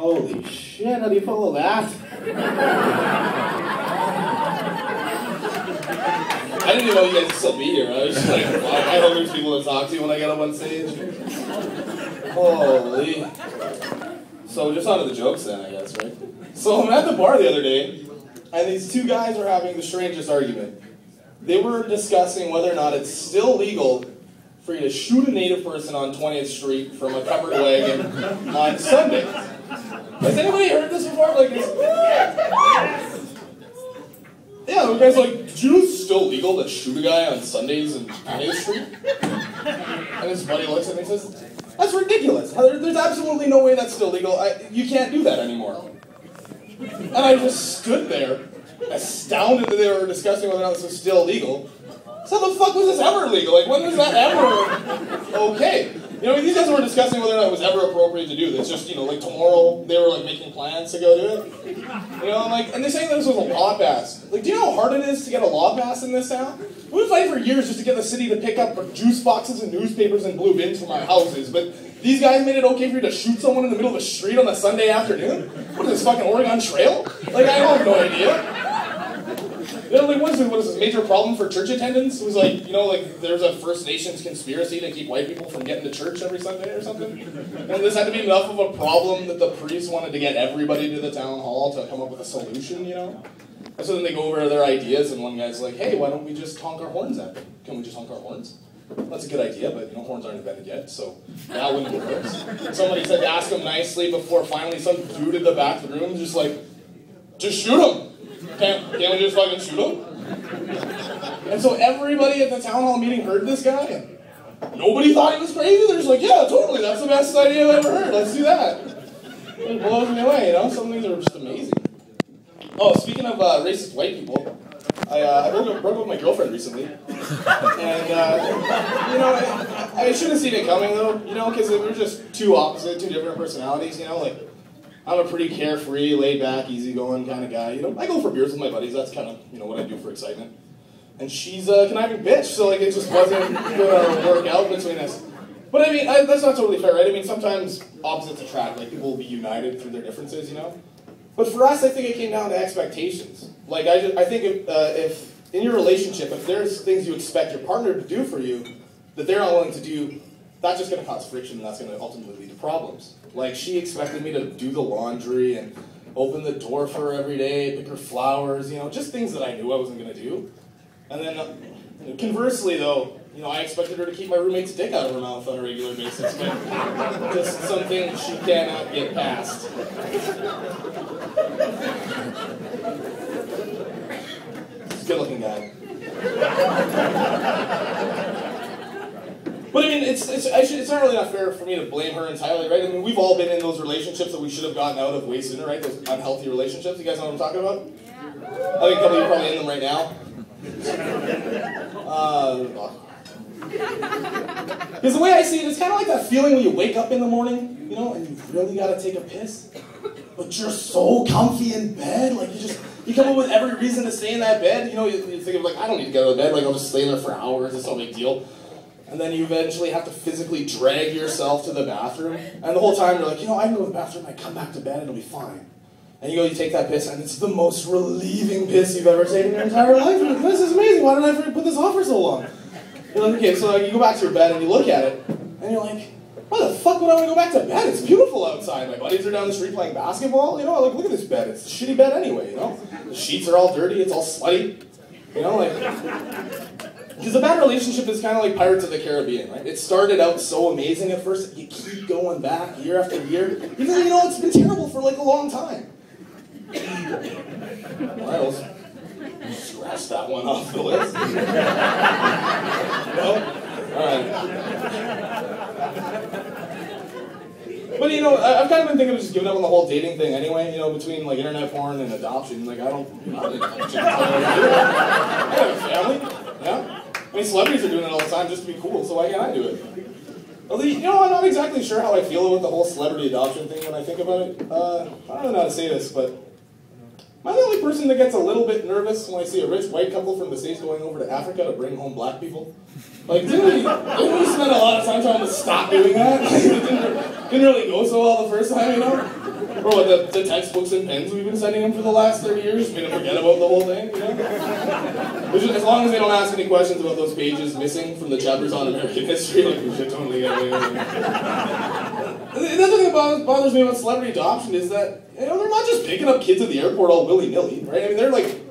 Holy shit, how do you follow that? I didn't even know you guys would still be here. I was just like, I hope there's people to talk to when I get up on stage. Holy. So just on to the jokes then, I guess, right? So I'm at the bar the other day, and these two guys were having the strangest argument. They were discussing whether or not it's still legal for you to shoot a native person on 20th Street from a covered wagon on Sunday. Has anybody heard this before? Like, yeah, the guy's like, did you know it's still legal to shoot a guy on Sundays in 20th Street? And his buddy looks at me and says, that's ridiculous. There's absolutely no way that's still legal. You can't do that anymore. And I just stood there, astounded that they were discussing whether or not this was still legal. So how the fuck was this ever legal? Like, when was that ever okay? You know, these guys were discussing whether or not it was ever appropriate to do this. Just, you know, like tomorrow, they were like making plans to go do it. You know, like, and they're saying that this was a law pass. Like, do you know how hard it is to get a law pass in this town? We've fighting for years just to get the city to pick up juice boxes and newspapers and blue bins from our houses, but these guys made it okay for you to shoot someone in the middle of the street on a Sunday afternoon? What is this, fucking Oregon Trail? Like, I have no idea. You know, like, what is this major problem for church attendance? It was like, you know, like, there's a First Nations conspiracy to keep white people from getting to church every Sunday or something? And this had to be enough of a problem that the priests wanted to get everybody to the town hall to come up with a solution, you know? And so then they go over their ideas, and one guy's like, hey, why don't we just honk our horns at them? Can we just honk our horns? That's a good idea, but, you know, horns aren't invented yet, so that wouldn't work. Somebody said to ask him nicely before finally some dude in the back of the room just like, just shoot him. Can't we just fucking shoot him? And so everybody at the town hall meeting heard this guy, and nobody thought he was crazy. They're just like, yeah, totally, that's the best idea I've ever heard. Let's do that. It blows me away, you know? Some things are just amazing. Oh, speaking of racist white people, I broke up with my girlfriend recently. And, you know, I should have seen it coming, though, you know, because we're just two different personalities, you know? Like, I'm a pretty carefree, laid-back, easygoing kind of guy, you know? I go for beers with my buddies, that's kind of, you know, what I do for excitement. And she's a conniving bitch, so, like, it just wasn't gonna work out between us. But, I mean, that's not totally fair, right? I mean, sometimes opposites attract, like, people will be united through their differences, you know? But for us, I think it came down to expectations. Like, I think if in your relationship, if there's things you expect your partner to do for you that they're not willing to do, that's just going to cause friction, and that's going to ultimately lead to problems. Like, she expected me to do the laundry and open the door for her every day, pick her flowers, you know, just things that I knew I wasn't going to do. And then, conversely, though, you know, I expected her to keep my roommate's dick out of her mouth on a regular basis, but just something she cannot get past. He's a good-looking guy. But I mean, it's not really not fair for me to blame her entirely, right? I mean, we've all been in those relationships that we should have gotten out of way sooner, right? Those unhealthy relationships. You guys know what I'm talking about? I think a couple of you are probably in them right now. Because the way I see it, it's kind of like that feeling when you wake up in the morning, you know, and you really got to take a piss, but you're so comfy in bed, like you come up with every reason to stay in that bed. You know, you think of like, I don't need to get out of bed, like I'll just stay there for hours, it's no big deal. And then you eventually have to physically drag yourself to the bathroom, and the whole time you're like, you know, I can go to the bathroom, I come back to bed, it'll be fine. And you take that piss, and it's the most relieving piss you've ever taken in your entire life. You're like, this is amazing, why didn't I put this off for so long? You're like, okay, so you go back to your bed and you look at it, and you're like, why the fuck would I want to go back to bed? It's beautiful outside. My buddies are down the street playing basketball. You know, like, look at this bed. It's a shitty bed anyway, you know? The sheets are all dirty, it's all sweaty. You know, like, because a bad relationship is kind of like Pirates of the Caribbean, right? It started out so amazing at first, you keep going back year after year, even though, you know, it's been terrible for like a long time. Alright, let's scratch that one off the list. No? Alright. But, you know, I've kind of been thinking of just giving up on the whole dating thing anyway, you know, between, like, internet porn and adoption. Like, I don't need adoption. I have a family, yeah? I mean, celebrities are doing it all the time just to be cool, so why can't I do it? Well, you know, I'm not exactly sure how I feel about the whole celebrity adoption thing when I think about it. I don't know how to say this, but am I the only person that gets a little bit nervous when I see a rich white couple from the States going over to Africa to bring home black people? Like, didn't we spend a lot of time trying to stop doing that? Like, it didn't really go so well the first time, you know? Or what, the textbooks and pens we've been sending them for the last 30 years, made them forget about the whole thing, you know? Which, as long as they don't ask any questions about those pages missing from the chapters on American history, like we should totally get away with it. The other thing that bothers me about celebrity adoption is that, you know, they're not just picking up kids at the airport all willy-nilly, right? I mean,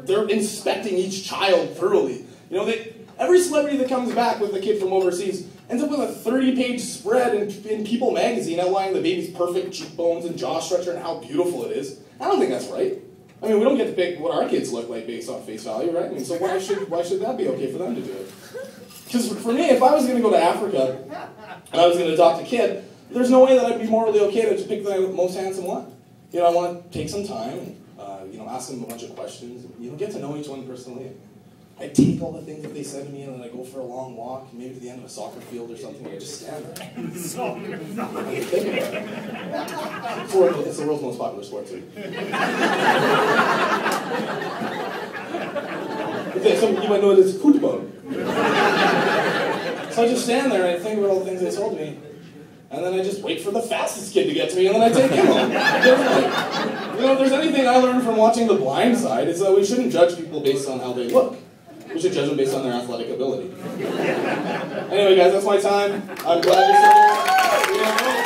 they're inspecting each child thoroughly. You know, every celebrity that comes back with a kid from overseas ends up with a 30-page spread in People magazine outlining the baby's perfect cheekbones and jaw structure and how beautiful it is. I don't think that's right. I mean, we don't get to pick what our kids look like based on face value, right? I mean, so why should that be okay for them to do it? Because for me, if I was going to go to Africa and I was going to adopt a kid, there's no way that I'd be morally okay to just pick the most handsome one. You know, I want to take some time and, you know, ask them a bunch of questions, and, you know, get to know each one personally. I take all the things that they said to me, and then I go for a long walk, maybe to the end of a soccer field or something, and I just stand there. It's the world's most popular sport, too. So you might know it as football. So I just stand there and I think about all the things they told me, and then I just wait for the fastest kid to get to me, and then I take him home. You know, if there's anything I learned from watching The Blind Side, it's that we shouldn't judge people based on how they look. We should judge them based on their athletic ability. Anyway, guys, that's my time. I'm glad you're still here.